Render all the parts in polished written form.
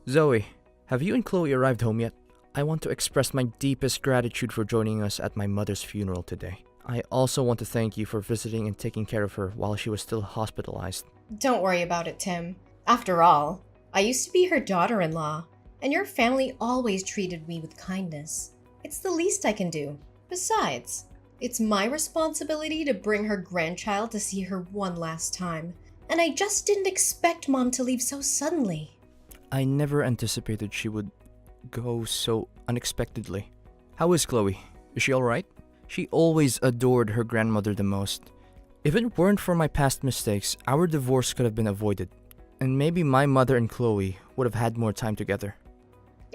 Zoe, have you and Chloe arrived home yet? I want to express my deepest gratitude for joining us at my mother's funeral today. I also want to thank you for visiting and taking care of her while she was still hospitalized. Don't worry about it, Tim. After all, I used to be her daughter-in-law, and your family always treated me with kindness. It's the least I can do. Besides, it's my responsibility to bring her grandchild to see her one last time, and I just didn't expect Mom to leave so suddenly. I never anticipated she would go so unexpectedly. How is Chloe? Is she alright? She always adored her grandmother the most. If it weren't for my past mistakes, our divorce could have been avoided. And maybe my mother and Chloe would have had more time together.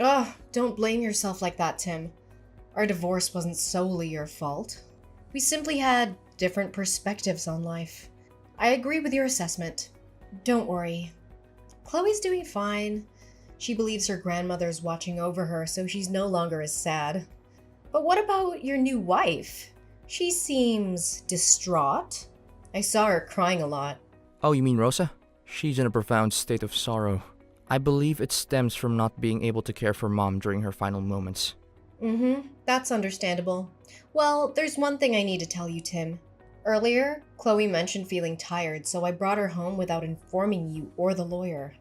Ugh, don't blame yourself like that, Tim. Our divorce wasn't solely your fault. We simply had different perspectives on life. I agree with your assessment. Don't worry. Chloe's doing fine. She believes her grandmother's watching over her, so she's no longer as sad. But what about your new wife? She seems distraught. I saw her crying a lot. Oh, you mean Rosa? She's in a profound state of sorrow. I believe it stems from not being able to care for Mom during her final moments. That's understandable. Well, there's one thing I need to tell you, Tim. Earlier, Chloe mentioned feeling tired, so I brought her home without informing you or the lawyer.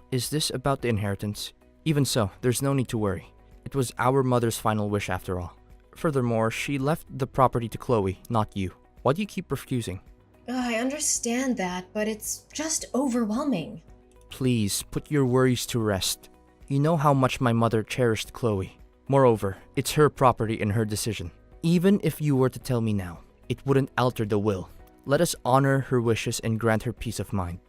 Is this about the inheritance? Even so, there's no need to worry. It was our mother's final wish after all. Furthermore, she left the property to Chloe, not you. Why do you keep refusing? I understand that, but it's just overwhelming. Please, put your worries to rest. You know how much my mother cherished Chloe. Moreover, it's her property and her decision. Even if you were to tell me now, it wouldn't alter the will. Let us honor her wishes and grant her peace of mind.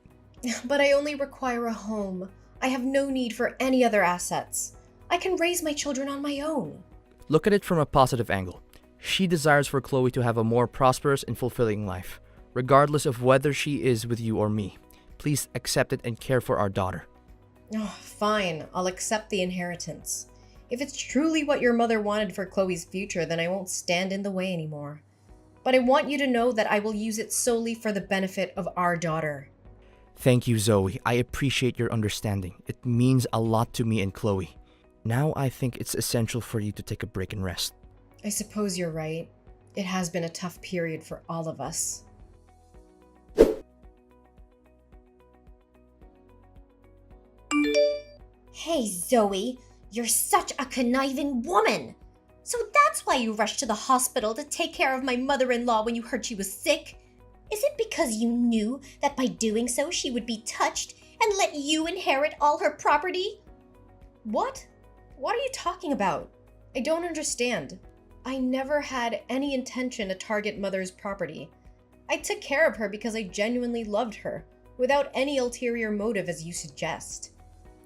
But I only require a home. I have no need for any other assets. I can raise my children on my own. Look at it from a positive angle. She desires for Chloe to have a more prosperous and fulfilling life, regardless of whether she is with you or me. Please accept it and care for our daughter. Oh, fine. I'll accept the inheritance. If it's truly what your mother wanted for Chloe's future, then I won't stand in the way anymore. But I want you to know that I will use it solely for the benefit of our daughter. Thank you, Zoe. I appreciate your understanding. It means a lot to me and Chloe. Now I think it's essential for you to take a break and rest. I suppose you're right. It has been a tough period for all of us. Hey, Zoe, you're such a conniving woman. So that's why you rushed to the hospital to take care of my mother-in-law when you heard she was sick? Is it because you knew that by doing so she would be touched and let you inherit all her property? What? What are you talking about? I don't understand. I never had any intention to target Mother's property. I took care of her because I genuinely loved her, without any ulterior motive as you suggest.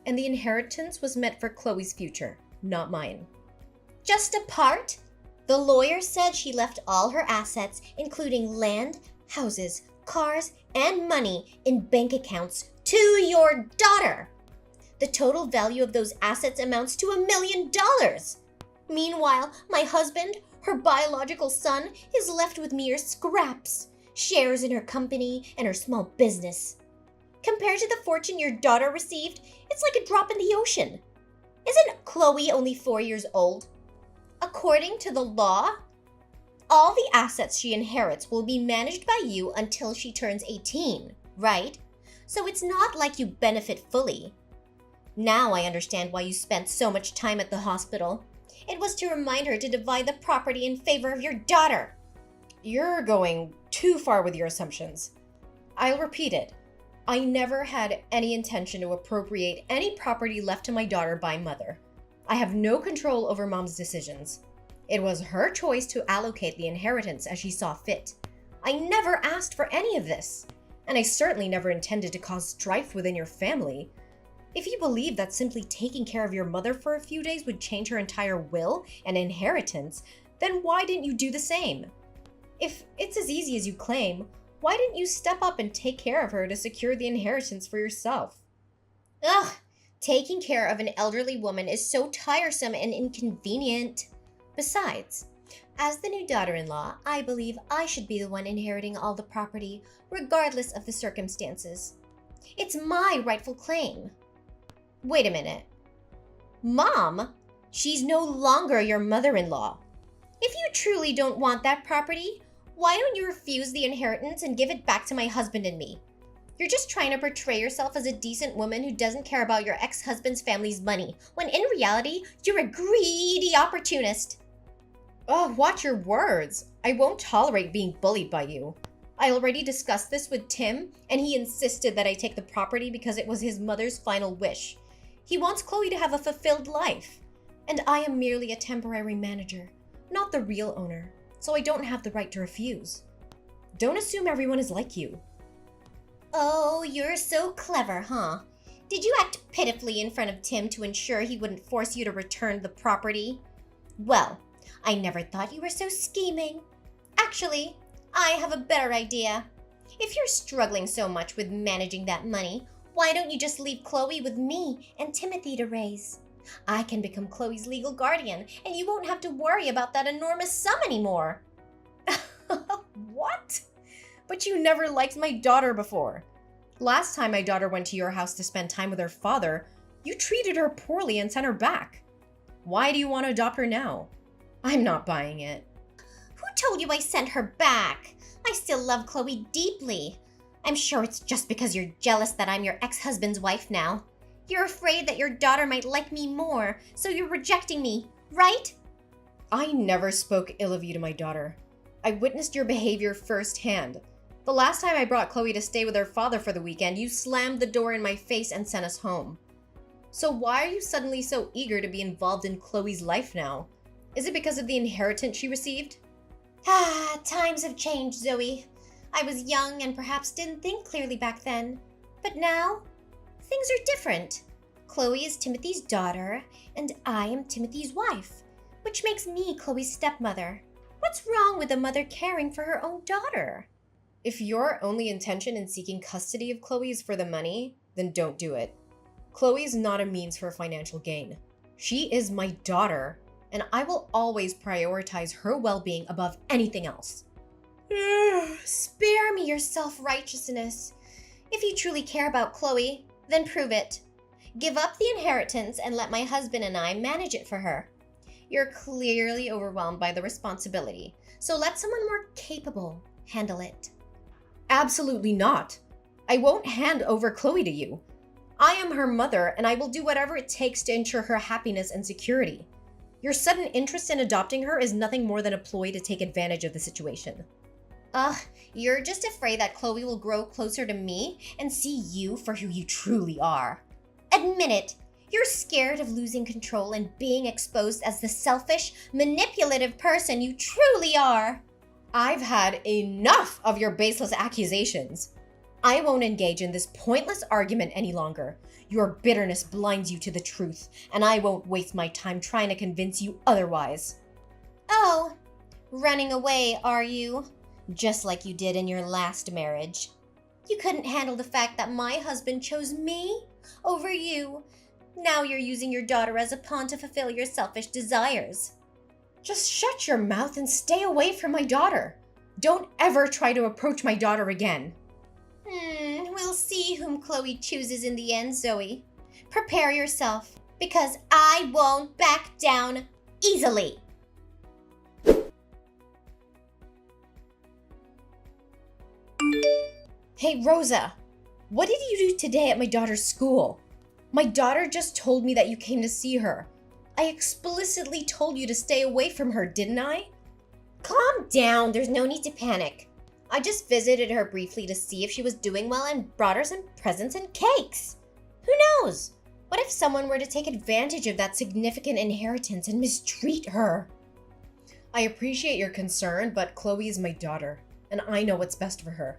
And the inheritance was meant for Chloe's future, not mine. Just a part? The lawyer said she left all her assets, including land, houses, cars, and money in bank accounts to your daughter. The total value of those assets amounts to $1 million. Meanwhile, my husband, her biological son, is left with mere scraps, shares in her company and her small business. Compared to the fortune your daughter received, it's like a drop in the ocean. Isn't Chloe only 4 years old? According to the law, all the assets she inherits will be managed by you until she turns 18, right? So it's not like you benefit fully. Now I understand why you spent so much time at the hospital. It was to remind her to divide the property in favor of your daughter. You're going too far with your assumptions. I'll repeat it. I never had any intention to appropriate any property left to my daughter by Mother. I have no control over Mom's decisions. It was her choice to allocate the inheritance as she saw fit. I never asked for any of this, and I certainly never intended to cause strife within your family. If you believe that simply taking care of your mother for a few days would change her entire will and inheritance, then why didn't you do the same? If it's as easy as you claim, why didn't you step up and take care of her to secure the inheritance for yourself? Ugh, taking care of an elderly woman is so tiresome and inconvenient. Besides, as the new daughter-in-law, I believe I should be the one inheriting all the property, regardless of the circumstances. It's my rightful claim. Wait a minute. Mom, she's no longer your mother-in-law. If you truly don't want that property, why don't you refuse the inheritance and give it back to my husband and me? You're just trying to portray yourself as a decent woman who doesn't care about your ex-husband's family's money, when in reality, you're a greedy opportunist. Oh, watch your words. I won't tolerate being bullied by you. I already discussed this with Tim, and he insisted that I take the property because it was his mother's final wish. He wants Chloe to have a fulfilled life. And I am merely a temporary manager, not the real owner, so I don't have the right to refuse. Don't assume everyone is like you. Oh, you're so clever, huh? Did you act pitifully in front of Tim to ensure he wouldn't force you to return the property? Well, I never thought you were so scheming. Actually, I have a better idea. If you're struggling so much with managing that money, why don't you just leave Chloe with me and Timothy to raise? I can become Chloe's legal guardian, and you won't have to worry about that enormous sum anymore. What? But you never liked my daughter before. Last time my daughter went to your house to spend time with her father, you treated her poorly and sent her back. Why do you want to adopt her now? I'm not buying it. Who told you I sent her back? I still love Chloe deeply. I'm sure it's just because you're jealous that I'm your ex-husband's wife now. You're afraid that your daughter might like me more, so you're rejecting me, right? I never spoke ill of you to my daughter. I witnessed your behavior firsthand. The last time I brought Chloe to stay with her father for the weekend, you slammed the door in my face and sent us home. So why are you suddenly so eager to be involved in Chloe's life now? Is it because of the inheritance she received? Times have changed, Zoe. I was young and perhaps didn't think clearly back then. But now, things are different. Chloe is Timothy's daughter, and I am Timothy's wife, which makes me Chloe's stepmother. What's wrong with a mother caring for her own daughter? If your only intention in seeking custody of Chloe is for the money, then don't do it. Chloe is not a means for financial gain. She is my daughter, and I will always prioritize her well-being above anything else. Spare me your self-righteousness. If you truly care about Chloe, then prove it. Give up the inheritance and let my husband and I manage it for her. You're clearly overwhelmed by the responsibility, so let someone more capable handle it. Absolutely not. I won't hand over Chloe to you. I am her mother, and I will do whatever it takes to ensure her happiness and security. Your sudden interest in adopting her is nothing more than a ploy to take advantage of the situation. You're just afraid that Chloe will grow closer to me and see you for who you truly are. Admit it. You're scared of losing control and being exposed as the selfish, manipulative person you truly are. I've had enough of your baseless accusations. I won't engage in this pointless argument any longer. Your bitterness blinds you to the truth, and I won't waste my time trying to convince you otherwise. Oh, running away, are you? Just like you did in your last marriage. You couldn't handle the fact that my husband chose me over you. Now you're using your daughter as a pawn to fulfill your selfish desires. Just shut your mouth and stay away from my daughter. Don't ever try to approach my daughter again. We'll see whom Chloe chooses in the end, Zoe. Prepare yourself, because I won't back down easily. Hey, Rosa, what did you do today at my daughter's school? My daughter just told me that you came to see her. I explicitly told you to stay away from her, didn't I? Calm down, there's no need to panic. I just visited her briefly to see if she was doing well and brought her some presents and cakes. Who knows? What if someone were to take advantage of that significant inheritance and mistreat her? I appreciate your concern, but Chloe is my daughter, and I know what's best for her.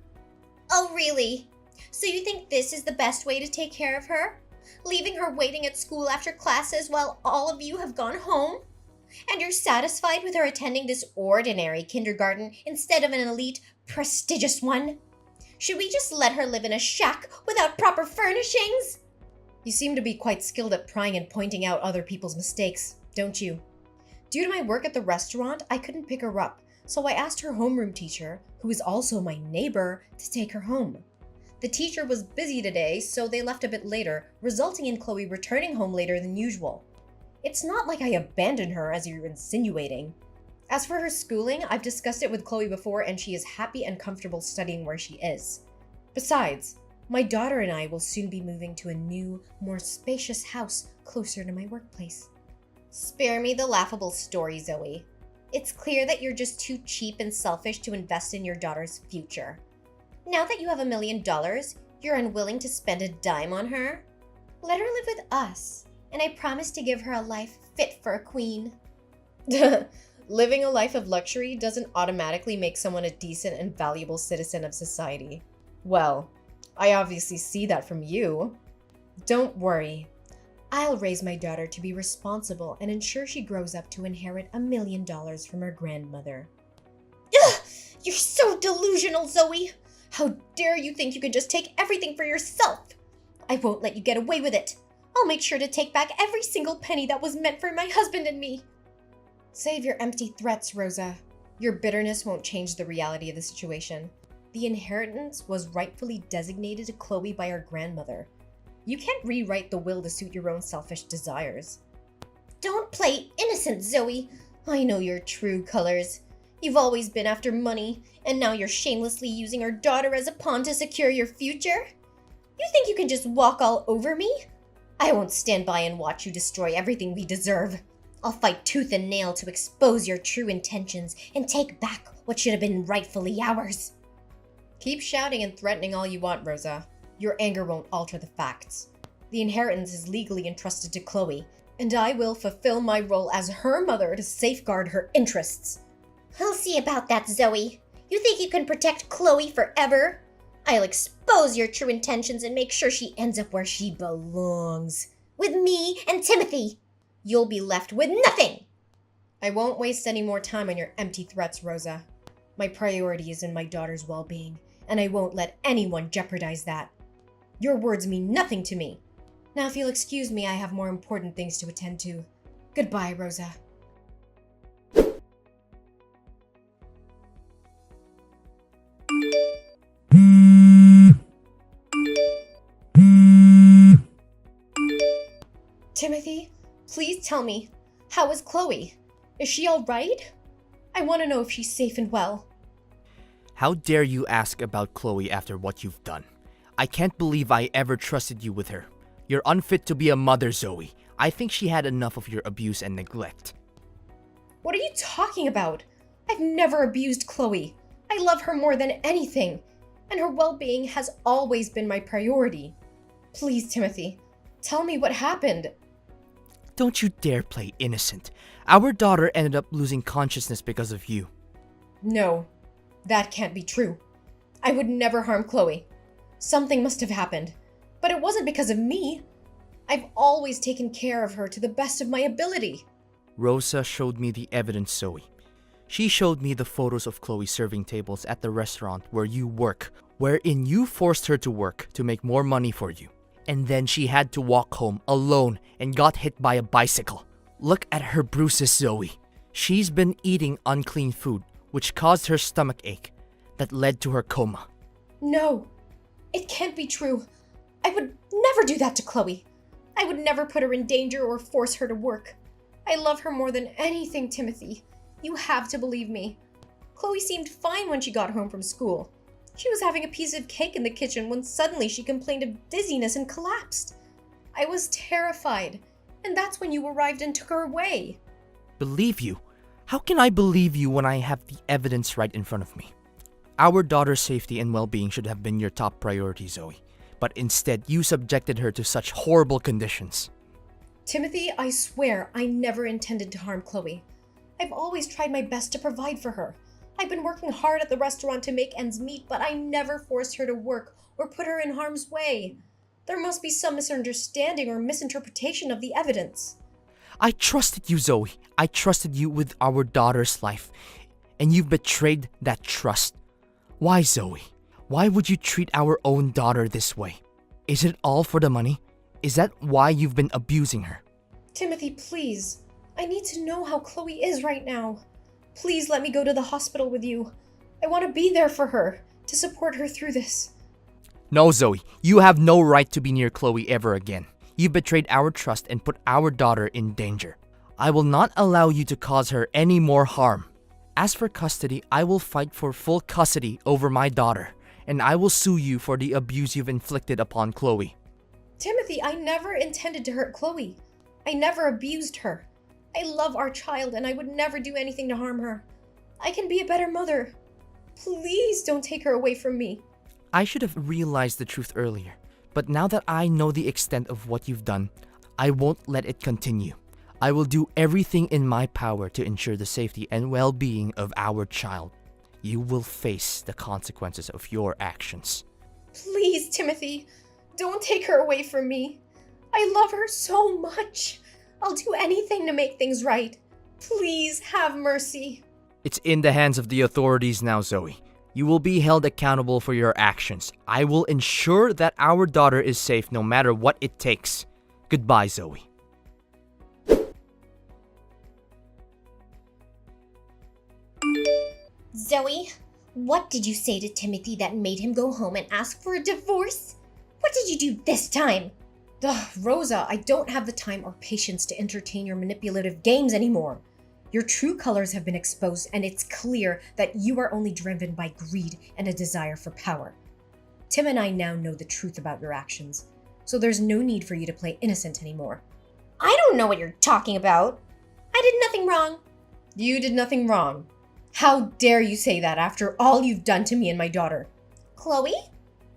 Oh, really? So you think this is the best way to take care of her? Leaving her waiting at school after classes while all of you have gone home? And you're satisfied with her attending this ordinary kindergarten instead of an elite, prestigious one? Should we just let her live in a shack without proper furnishings? You seem to be quite skilled at prying and pointing out other people's mistakes, don't you? Due to my work at the restaurant, I couldn't pick her up, so I asked her homeroom teacher, who is also my neighbor, to take her home. The teacher was busy today, so they left a bit later, resulting in Chloe returning home later than usual. It's not like I abandoned her as you're insinuating. As for her schooling, I've discussed it with Chloe before and she is happy and comfortable studying where she is. Besides, my daughter and I will soon be moving to a new, more spacious house closer to my workplace. Spare me the laughable story, Zoe. It's clear that you're just too cheap and selfish to invest in your daughter's future. Now that you have $1 million, you're unwilling to spend a dime on her? Let her live with us, and I promise to give her a life fit for a queen. Living a life of luxury doesn't automatically make someone a decent and valuable citizen of society. Well, I obviously see that from you. Don't worry. I'll raise my daughter to be responsible and ensure she grows up to inherit $1 million from her grandmother. Ugh! You're so delusional, Zoe! How dare you think you can just take everything for yourself? I won't let you get away with it. I'll make sure to take back every single penny that was meant for my husband and me. Save your empty threats, Rosa. Your bitterness won't change the reality of the situation. The inheritance was rightfully designated to Chloe by her grandmother. You can't rewrite the will to suit your own selfish desires. Don't play innocent, Zoe. I know your true colors. You've always been after money, and now you're shamelessly using our daughter as a pawn to secure your future? You think you can just walk all over me? I won't stand by and watch you destroy everything we deserve. I'll fight tooth and nail to expose your true intentions and take back what should have been rightfully ours. Keep shouting and threatening all you want, Rosa. Your anger won't alter the facts. The inheritance is legally entrusted to Chloe, and I will fulfill my role as her mother to safeguard her interests. I'll see about that, Zoe. You think you can protect Chloe forever? I'll expose your true intentions and make sure she ends up where she belongs. With me and Timothy. You'll be left with nothing! I won't waste any more time on your empty threats, Rosa. My priority is in my daughter's well-being, and I won't let anyone jeopardize that. Your words mean nothing to me. Now, if you'll excuse me, I have more important things to attend to. Goodbye, Rosa. Timothy, please tell me, how is Chloe? Is she all right? I want to know if she's safe and well. How dare you ask about Chloe after what you've done? I can't believe I ever trusted you with her. You're unfit to be a mother, Zoe. I think she had enough of your abuse and neglect. What are you talking about? I've never abused Chloe. I love her more than anything, and her well-being has always been my priority. Please, Timothy, tell me what happened. Don't you dare play innocent. Our daughter ended up losing consciousness because of you. No, that can't be true. I would never harm Chloe. Something must have happened, but it wasn't because of me. I've always taken care of her to the best of my ability. Rosa showed me the evidence, Zoe. She showed me the photos of Chloe serving tables at the restaurant where you work, wherein you forced her to work to make more money for you. And then she had to walk home alone and got hit by a bicycle. Look at her bruises, Zoe. She's been eating unclean food, which caused her stomach ache that led to her coma. No, it can't be true. I would never do that to Chloe. I would never put her in danger or force her to work. I love her more than anything, Timothy. You have to believe me. Chloe seemed fine when she got home from school. She was having a piece of cake in the kitchen when suddenly she complained of dizziness and collapsed. I was terrified, and that's when you arrived and took her away. Believe you? How can I believe you when I have the evidence right in front of me? Our daughter's safety and well-being should have been your top priority, Zoe. But instead, you subjected her to such horrible conditions. Timothy, I swear I never intended to harm Chloe. I've always tried my best to provide for her. I've been working hard at the restaurant to make ends meet, but I never forced her to work or put her in harm's way. There must be some misunderstanding or misinterpretation of the evidence. I trusted you, Zoe. I trusted you with our daughter's life. And you've betrayed that trust. Why, Zoe? Why would you treat our own daughter this way? Is it all for the money? Is that why you've been abusing her? Timothy, please. I need to know how Chloe is right now. Please let me go to the hospital with you. I want to be there for her, to support her through this. No, Zoe. You have no right to be near Chloe ever again. You betrayed our trust and put our daughter in danger. I will not allow you to cause her any more harm. As for custody, I will fight for full custody over my daughter, and I will sue you for the abuse you've inflicted upon Chloe. Timothy, I never intended to hurt Chloe. I never abused her. I love our child and I would never do anything to harm her. I can be a better mother. Please don't take her away from me. I should have realized the truth earlier, but now that I know the extent of what you've done, I won't let it continue. I will do everything in my power to ensure the safety and well-being of our child. You will face the consequences of your actions. Please, Timothy, don't take her away from me. I love her so much. I'll do anything to make things right. Please have mercy. It's in the hands of the authorities now, Zoe. You will be held accountable for your actions. I will ensure that our daughter is safe no matter what it takes. Goodbye, Zoe. Zoe, what did you say to Timothy that made him go home and ask for a divorce? What did you do this time? Ugh, Rosa, I don't have the time or patience to entertain your manipulative games anymore. Your true colors have been exposed, and it's clear that you are only driven by greed and a desire for power. Tim and I now know the truth about your actions, so there's no need for you to play innocent anymore. I don't know what you're talking about. I did nothing wrong. You did nothing wrong. How dare you say that after all you've done to me and my daughter? Chloe?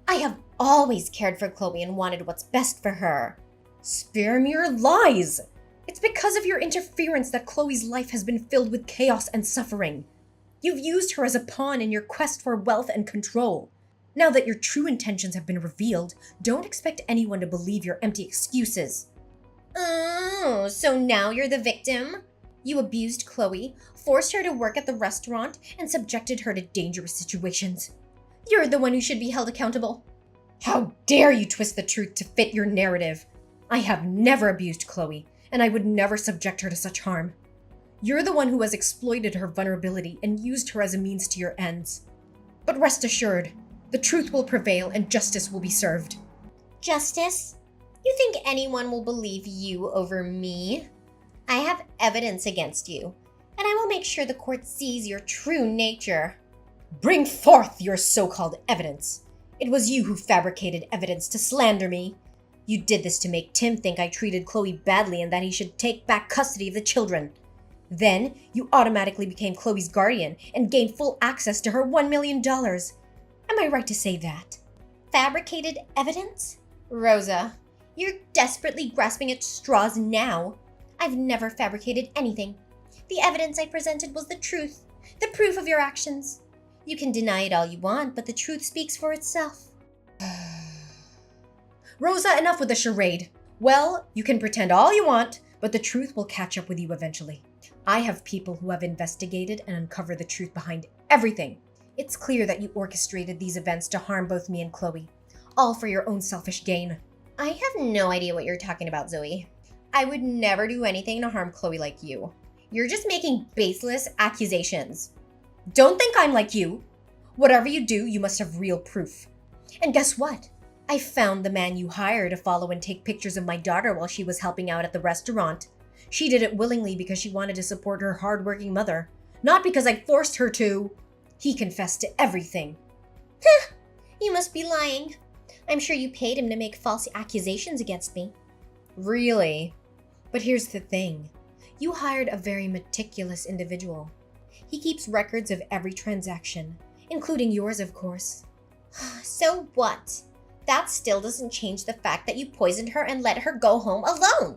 I have always cared for Chloe and wanted what's best for her. Spare me your lies! It's because of your interference that Chloe's life has been filled with chaos and suffering. You've used her as a pawn in your quest for wealth and control. Now that your true intentions have been revealed, don't expect anyone to believe your empty excuses. Oh, so now you're the victim? You abused Chloe, forced her to work at the restaurant, and subjected her to dangerous situations. You're the one who should be held accountable. How dare you twist the truth to fit your narrative? I have never abused Chloe, and I would never subject her to such harm. You're the one who has exploited her vulnerability and used her as a means to your ends. But rest assured, the truth will prevail and justice will be served. Justice? You think anyone will believe you over me? I have evidence against you, and I will make sure the court sees your true nature. Bring forth your so-called evidence. It was you who fabricated evidence to slander me. You did this to make Tim think I treated Chloe badly and that he should take back custody of the children. Then, you automatically became Chloe's guardian and gained full access to her $1 million. Am I right to say that? Fabricated evidence? Rosa, you're desperately grasping at straws now. I've never fabricated anything. The evidence I presented was the truth, the proof of your actions. You can deny it all you want, but the truth speaks for itself. Rosa, enough with the charade. Well, you can pretend all you want, but the truth will catch up with you eventually. I have people who have investigated and uncovered the truth behind everything. It's clear that you orchestrated these events to harm both me and Chloe, all for your own selfish gain. I have no idea what you're talking about, Zoe. I would never do anything to harm Chloe like you. You're just making baseless accusations. Don't think I'm like you. Whatever you do, you must have real proof. And guess what? I found the man you hired to follow and take pictures of my daughter while she was helping out at the restaurant. She did it willingly because she wanted to support her hardworking mother, not because I forced her to. He confessed to everything. You must be lying. I'm sure you paid him to make false accusations against me. Really? But here's the thing. You hired a very meticulous individual. He keeps records of every transaction, including yours, of course. So what? That still doesn't change the fact that you poisoned her and let her go home alone.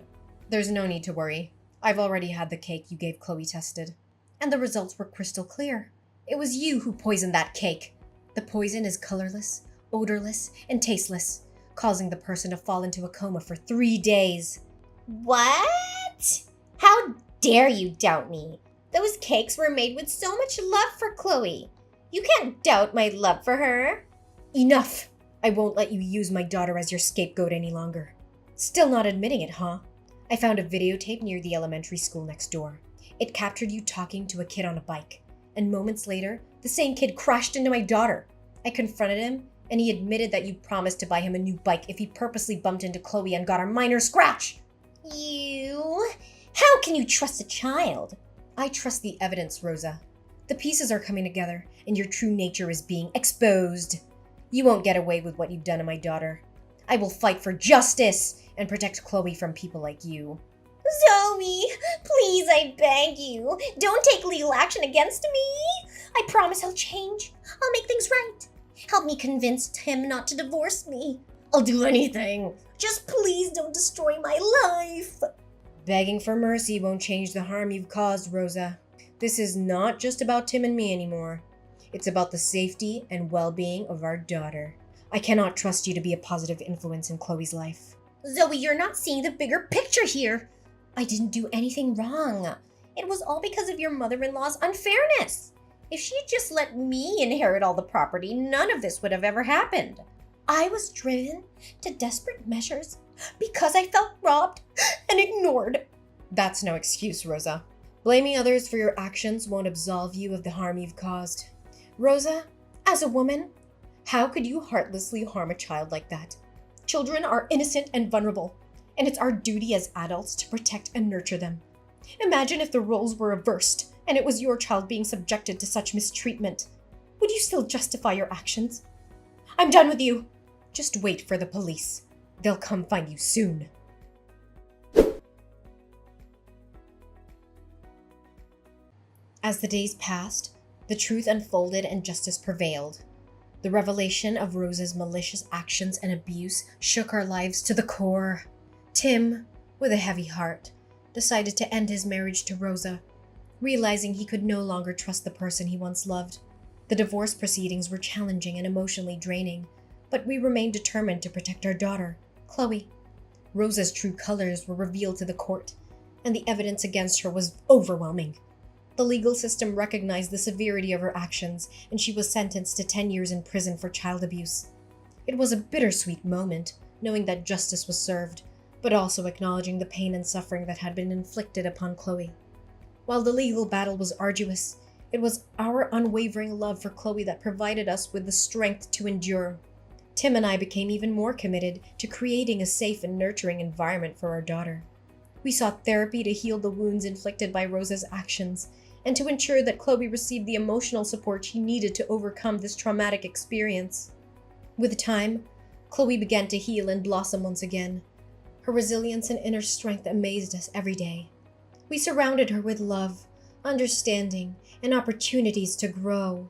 There's no need to worry. I've already had the cake you gave Chloe tested, and the results were crystal clear. It was you who poisoned that cake. The poison is colorless, odorless, and tasteless, causing the person to fall into a coma for 3 days. What? How dare you doubt me? Those cakes were made with so much love for Chloe. You can't doubt my love for her. Enough! I won't let you use my daughter as your scapegoat any longer. Still not admitting it, huh? I found a videotape near the elementary school next door. It captured you talking to a kid on a bike, and moments later, the same kid crashed into my daughter. I confronted him, And he admitted that you promised to buy him a new bike if he purposely bumped into Chloe and got a minor scratch. You? How can you trust a child? I trust the evidence, Rosa. The pieces are coming together, and your true nature is being exposed. You won't get away with what you've done to my daughter. I will fight for justice and protect Chloe from people like you. Zoe, please, I beg you, don't take legal action against me. I promise I'll change. I'll make things right. Help me convince Tim not to divorce me. I'll do anything. Just please don't destroy my life. Begging for mercy won't change the harm you've caused, Rosa. This is not just about Tim and me anymore. It's about the safety and well-being of our daughter. I cannot trust you to be a positive influence in Chloe's life. Zoe, you're not seeing the bigger picture here. I didn't do anything wrong. It was all because of your mother-in-law's unfairness. If she had just let me inherit all the property, none of this would have ever happened. I was driven to desperate measures because I felt robbed and ignored. That's no excuse, Rosa. Blaming others for your actions won't absolve you of the harm you've caused. Rosa, as a woman, how could you heartlessly harm a child like that? Children are innocent and vulnerable, and it's our duty as adults to protect and nurture them. Imagine if the roles were reversed and it was your child being subjected to such mistreatment. Would you still justify your actions? I'm done with you. Just wait for the police. They'll come find you soon. As the days passed, the truth unfolded and justice prevailed. The revelation of Rosa's malicious actions and abuse shook our lives to the core. Tim, with a heavy heart, decided to end his marriage to Rosa, realizing he could no longer trust the person he once loved. The divorce proceedings were challenging and emotionally draining, but we remained determined to protect our daughter, Chloe. Rosa's true colors were revealed to the court, and the evidence against her was overwhelming. The legal system recognized the severity of her actions, and she was sentenced to 10 years in prison for child abuse. It was a bittersweet moment, knowing that justice was served, but also acknowledging the pain and suffering that had been inflicted upon Chloe. While the legal battle was arduous, it was our unwavering love for Chloe that provided us with the strength to endure. Tim and I became even more committed to creating a safe and nurturing environment for our daughter. We sought therapy to heal the wounds inflicted by Rosa's actions, and to ensure that Chloe received the emotional support she needed to overcome this traumatic experience. With time, Chloe began to heal and blossom once again. Her resilience and inner strength amazed us every day. We surrounded her with love, understanding, and opportunities to grow.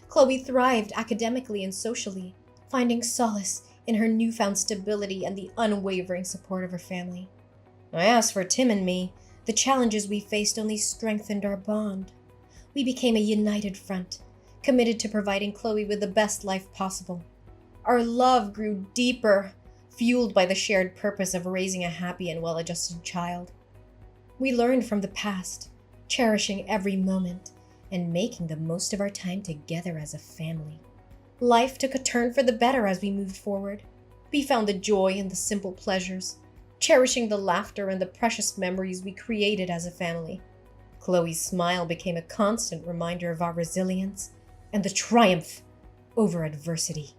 Chloe thrived academically and socially, finding solace in her newfound stability and the unwavering support of her family. As for Tim and me, the challenges we faced only strengthened our bond. We became a united front, committed to providing Chloe with the best life possible. Our love grew deeper, fueled by the shared purpose of raising a happy and well-adjusted child. We learned from the past, cherishing every moment and making the most of our time together as a family. Life took a turn for the better as we moved forward. We found the joy in the simple pleasures, cherishing the laughter and the precious memories we created as a family. Chloe's smile became a constant reminder of our resilience and the triumph over adversity.